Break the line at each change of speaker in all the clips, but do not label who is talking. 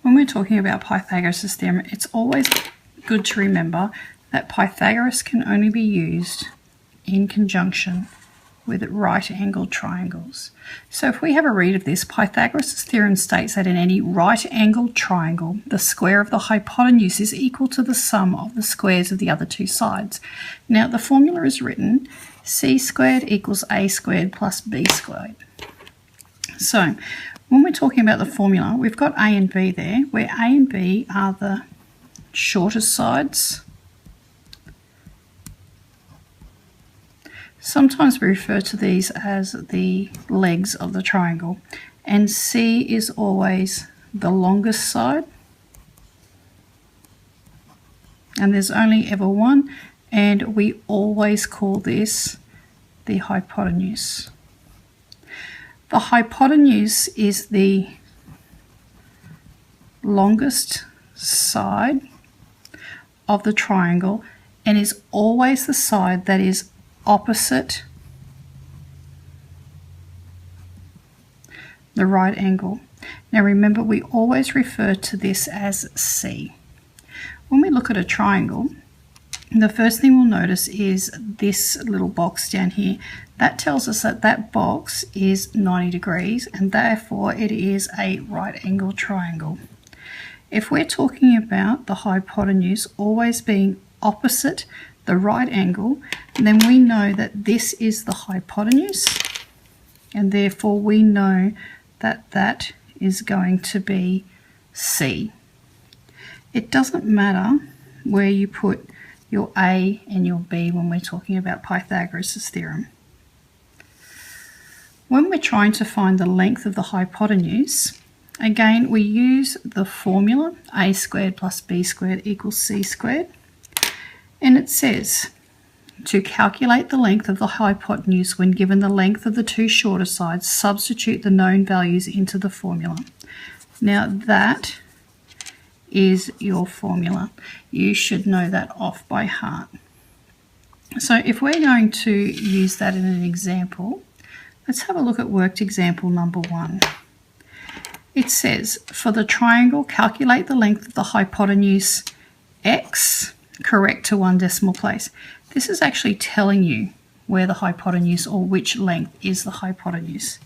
When we're talking about Pythagoras' theorem, it's always good to remember that Pythagoras can only be used in conjunction with right-angled triangles. So if we have a read of this, Pythagoras' theorem states that in any right-angled triangle, the square of the hypotenuse is equal to the sum of the squares of the other two sides. Now the formula is written c squared equals a squared plus b squared. So when we're talking about the formula, we've got a and b there, where a and b are the shortest sides. Sometimes we refer to these as the legs of the triangle, and C is always the longest side, and there's only ever one, and we always call this the hypotenuse. The hypotenuse is the longest side of the triangle and is always the side that is opposite the right angle. Now remember, we always refer to this as C. When we look at a triangle, the first thing we'll notice is this little box down here. That tells us that that box is 90 degrees and therefore it is a right angle triangle. If we're talking about the hypotenuse always being opposite the right angle, then we know that this is the hypotenuse, and therefore we know that that is going to be C. It doesn't matter where you put your A and your B when we're talking about Pythagoras' theorem. When we're trying to find the length of the hypotenuse, again we use the formula a squared plus b squared equals c squared. And it says, to calculate the length of the hypotenuse when given the length of the two shorter sides, substitute the known values into the formula. Now that is your formula. You should know that off by heart. So if we're going to use that in an example, let's have a look at worked example number 1. It says, for the triangle, calculate the length of the hypotenuse x, correct to 1 decimal place. This is actually telling you where the hypotenuse or which length is the hypotenuse.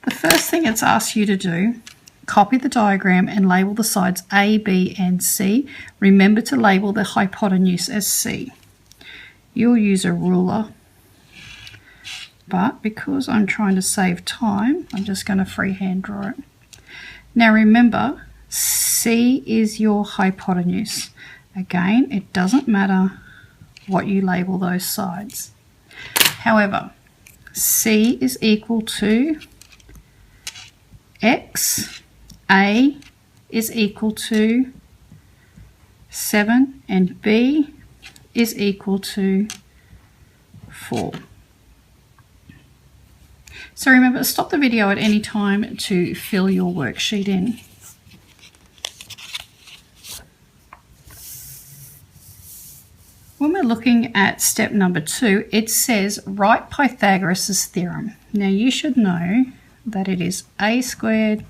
The first thing it's asked you to do, copy the diagram and label the sides A, B and C. Remember to label the hypotenuse as C. You'll use a ruler, but because I'm trying to save time, I'm just going to freehand draw it. Now remember, C is your hypotenuse. Again, it doesn't matter what you label those sides. However, C is equal to X, A is equal to 7, and B is equal to 4. So remember, stop the video at any time to fill your worksheet in. When we're looking at step number 2, it says write Pythagoras' theorem. Now you should know that it is a squared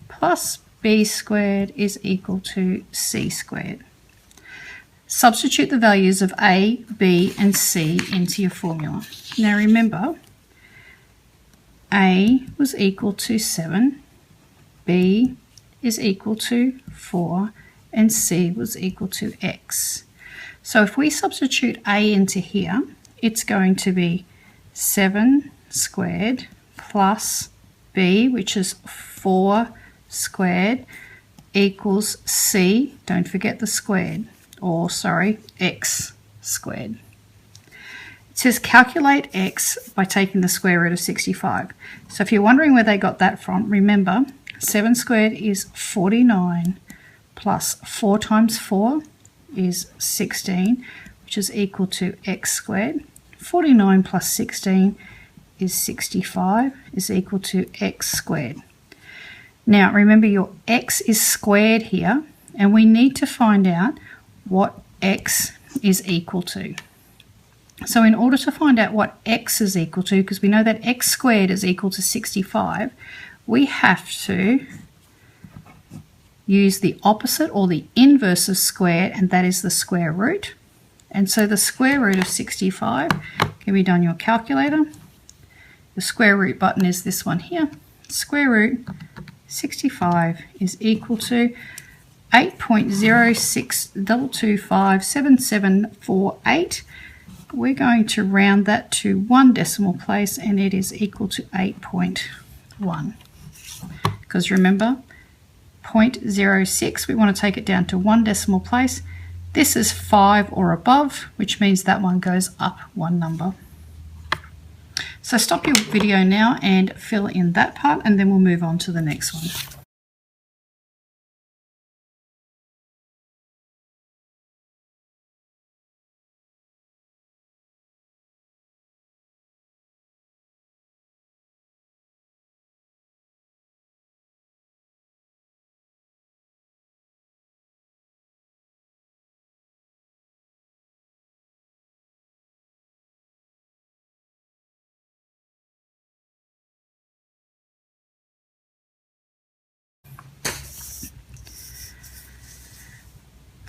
plus b squared is equal to c squared. Substitute the values of a, b and c into your formula. Now remember, a was equal to 7, b is equal to 4 and c was equal to x. So if we substitute a into here, it's going to be 7 squared plus b, which is 4 squared, equals c, don't forget the squared, or sorry, x squared. It says calculate x by taking the square root of 65. So if you're wondering where they got that from, remember 7 squared is 49 plus 4 times 4 is 16, which is equal to x squared. 49 plus 16 is 65, is equal to x squared. Now remember, your x is squared here, and we need to find out what x is equal to. So in order to find out what x is equal to, because we know that x squared is equal to 65, we have to use the opposite or the inverse of square, and that is the square root. And so the square root of 65 can be done on your calculator. The square root button is this one here. Square root 65 is equal to 8.0622577748. We're going to round that to one decimal place, and it is equal to 8.1. Because remember, 0.06, we want to take it down to one decimal place. This is 5 or above, which means that one goes up one number. So stop your video now and fill in that part, and then we'll move on to the next one.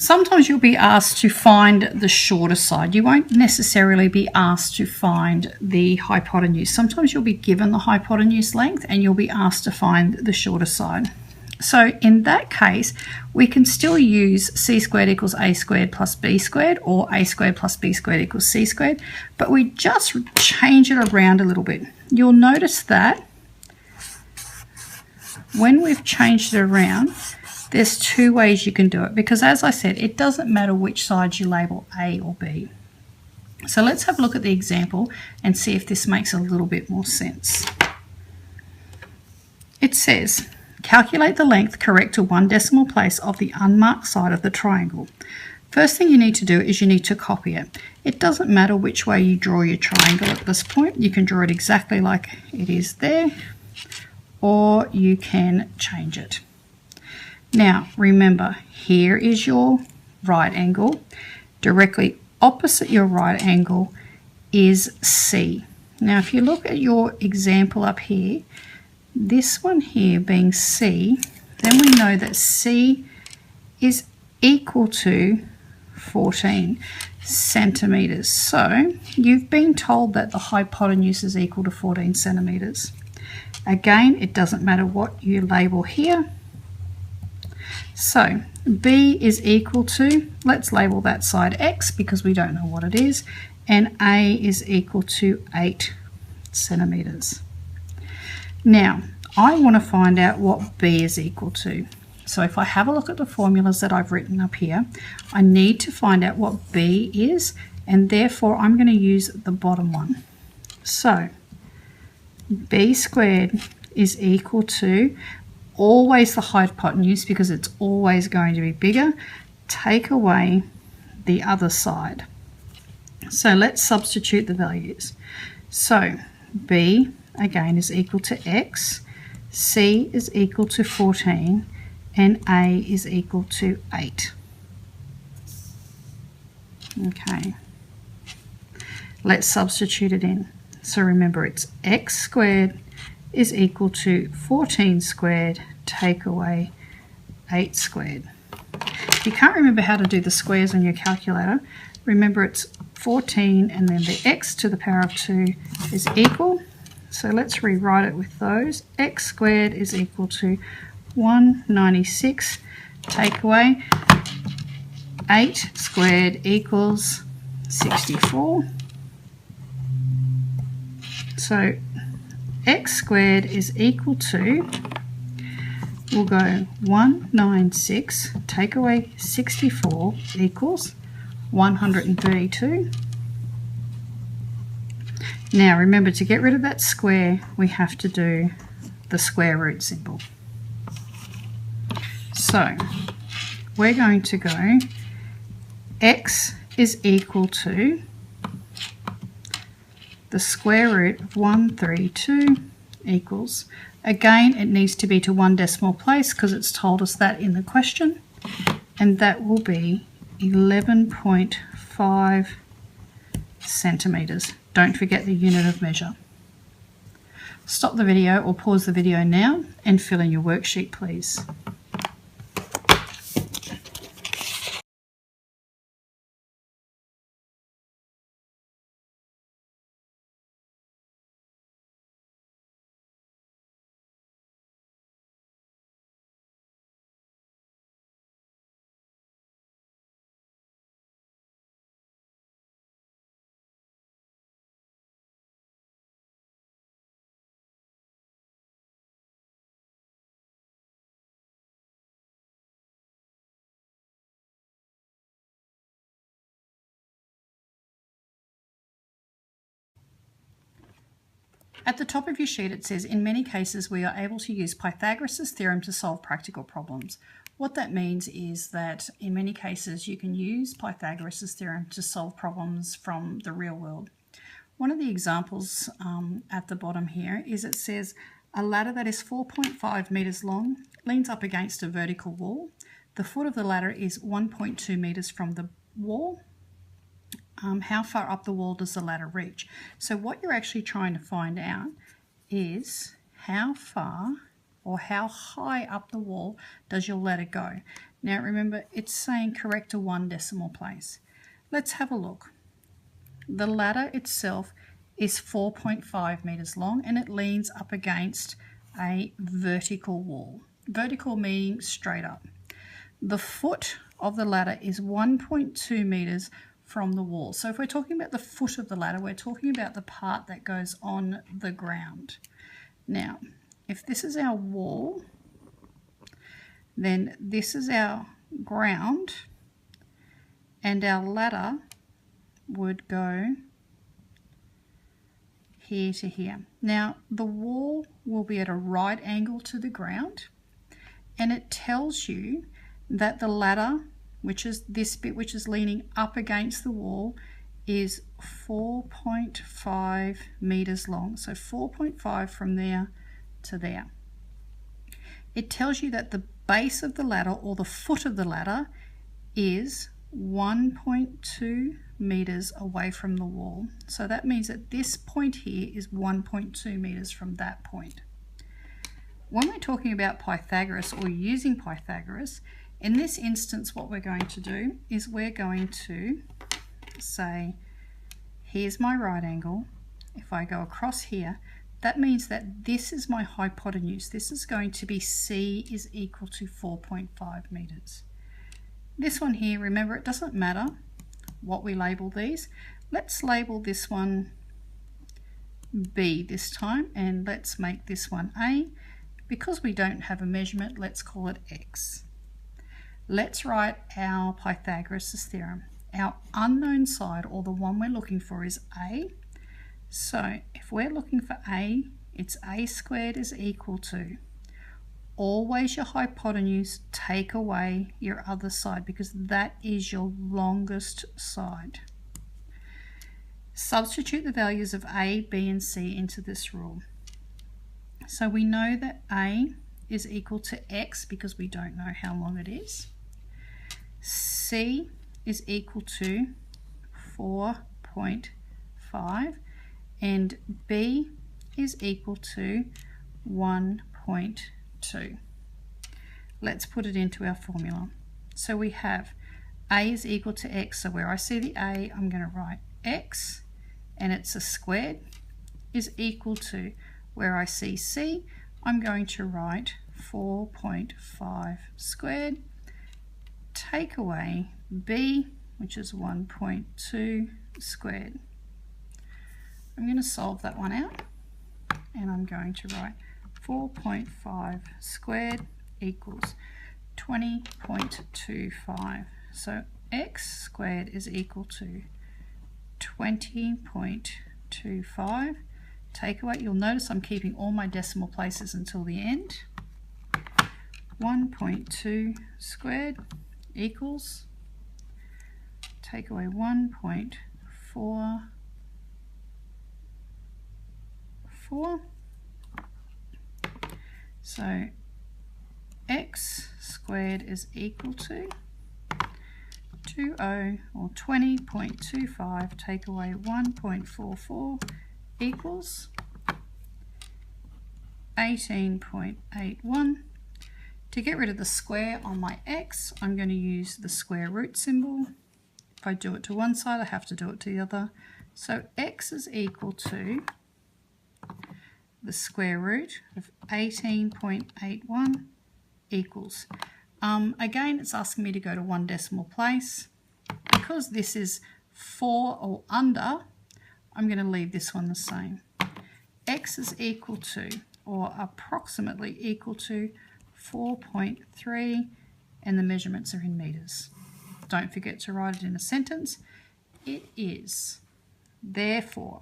Sometimes you'll be asked to find the shorter side. You won't necessarily be asked to find the hypotenuse. Sometimes you'll be given the hypotenuse length and you'll be asked to find the shorter side. So in that case, we can still use c squared equals a squared plus b squared, or a squared plus b squared equals c squared, but we just change it around a little bit. You'll notice that when we've changed it around, there's two ways you can do it, because as I said, it doesn't matter which side you label A or B. So let's have a look at the example and see if this makes a little bit more sense. It says, calculate the length correct to one decimal place of the unmarked side of the triangle. First thing you need to do is you need to copy it. It doesn't matter which way you draw your triangle at this point. You can draw it exactly like it is there, or you can change it. Now, remember, here is your right angle. Directly opposite your right angle is C. Now, if you look at your example up here, this one here being C, then we know that C is equal to 14 centimetres. So, you've been told that the hypotenuse is equal to 14 centimetres. Again, it doesn't matter what you label here. So B is equal to, let's label that side X because we don't know what it is, and A is equal to 8 centimetres. Now, I want to find out what B is equal to. So if I have a look at the formulas that I've written up here, I need to find out what B is, and therefore I'm going to use the bottom one. So B squared is equal to, always the hypotenuse because it's always going to be bigger, take away the other side. So let's substitute the values. So B again is equal to X, C is equal to 14, and A is equal to 8. Okay, let's substitute it in. So remember, it's X squared is equal to 14 squared, take away 8 squared. If you can't remember how to do the squares on your calculator, remember it's 14 and then the x to the power of 2 is equal. So let's rewrite it with those. X squared is equal to 196, take away 8 squared equals 64. So x squared is equal to, we'll go 196, take away 64 equals 132. Now remember, to get rid of that square, we have to do the square root symbol. So we're going to go x is equal to the square root of 132 equals, again it needs to be to one decimal place because it's told us that in the question, and that will be 11.5 centimetres. Don't forget the unit of measure. Stop the video or pause the video now and fill in your worksheet, please. At the top of your sheet it says, in many cases we are able to use Pythagoras' theorem to solve practical problems. What that means is that in many cases you can use Pythagoras' theorem to solve problems from the real world. One of the examples at the bottom here is it says a ladder that is 4.5 metres long leans up against a vertical wall. The foot of the ladder is 1.2 metres from the wall. How far up the wall does the ladder reach? So what you're actually trying to find out is how far or how high up the wall does your ladder go. Now remember, it's saying correct to 1 decimal place. Let's have a look. The ladder itself is 4.5 metres long and it leans up against a vertical wall. Vertical meaning straight up. The foot of the ladder is 1.2 metres from the wall. So if we're talking about the foot of the ladder, we're talking about the part that goes on the ground. Now, if this is our wall, then this is our ground, and our ladder would go here to here. Now, the wall will be at a right angle to the ground, and it tells you that the ladder, which is this bit which is leaning up against the wall, is 4.5 metres long. So 4.5 from there to there. It tells you that the base of the ladder or the foot of the ladder is 1.2 metres away from the wall. So that means that this point here is 1.2 metres from that point. When we're talking about Pythagoras or using Pythagoras, in this instance what we're going to do is we're going to say, here's my right angle. If I go across here, that means that this is my hypotenuse. This is going to be C is equal to 4.5 metres. This one here, remember, it doesn't matter what we label these. Let's label this one B this time, and let's make this one A. Because we don't have a measurement, let's call it X. Let's write our Pythagoras' theorem. Our unknown side, or the one we're looking for, is A. So if we're looking for A, it's A squared is equal to, always your hypotenuse, take away your other side because that is your longest side. Substitute the values of A, B and C into this rule. So we know that A is equal to X because we don't know how long it is. C is equal to 4.5 and B is equal to 1.2. Let's put it into our formula. So we have A is equal to X. So where I see the A, I'm going to write X, and it's a squared, is equal to, where I see C, I'm going to write 4.5 squared, take away B, which is 1.2 squared. I'm going to solve that one out, and I'm going to write 4.5 squared equals 20.25. So X squared is equal to 20.25. Take away, you'll notice I'm keeping all my decimal places until the end. 1.2 squared equals, take away 1.44. So X squared is equal to 20 or 20.25, take away 1.44 equals 18.81. To get rid of the square on my X, I'm going to use the square root symbol. If I do it to one side, I have to do it to the other. So X is equal to the square root of 18.81 equals. Again, it's asking me to go to one decimal place. Because this is 4 or under, I'm going to leave this one the same. X is equal to, or approximately equal to, 4.3, and the measurements are in metres. Don't forget to write it in a sentence. It is, therefore,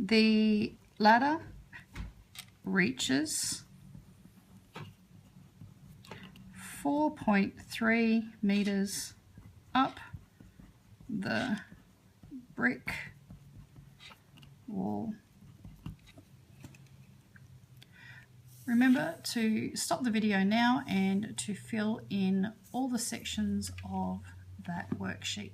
The ladder reaches 4.3 meters up the brick wall. Remember to stop the video now and to fill in all the sections of that worksheet.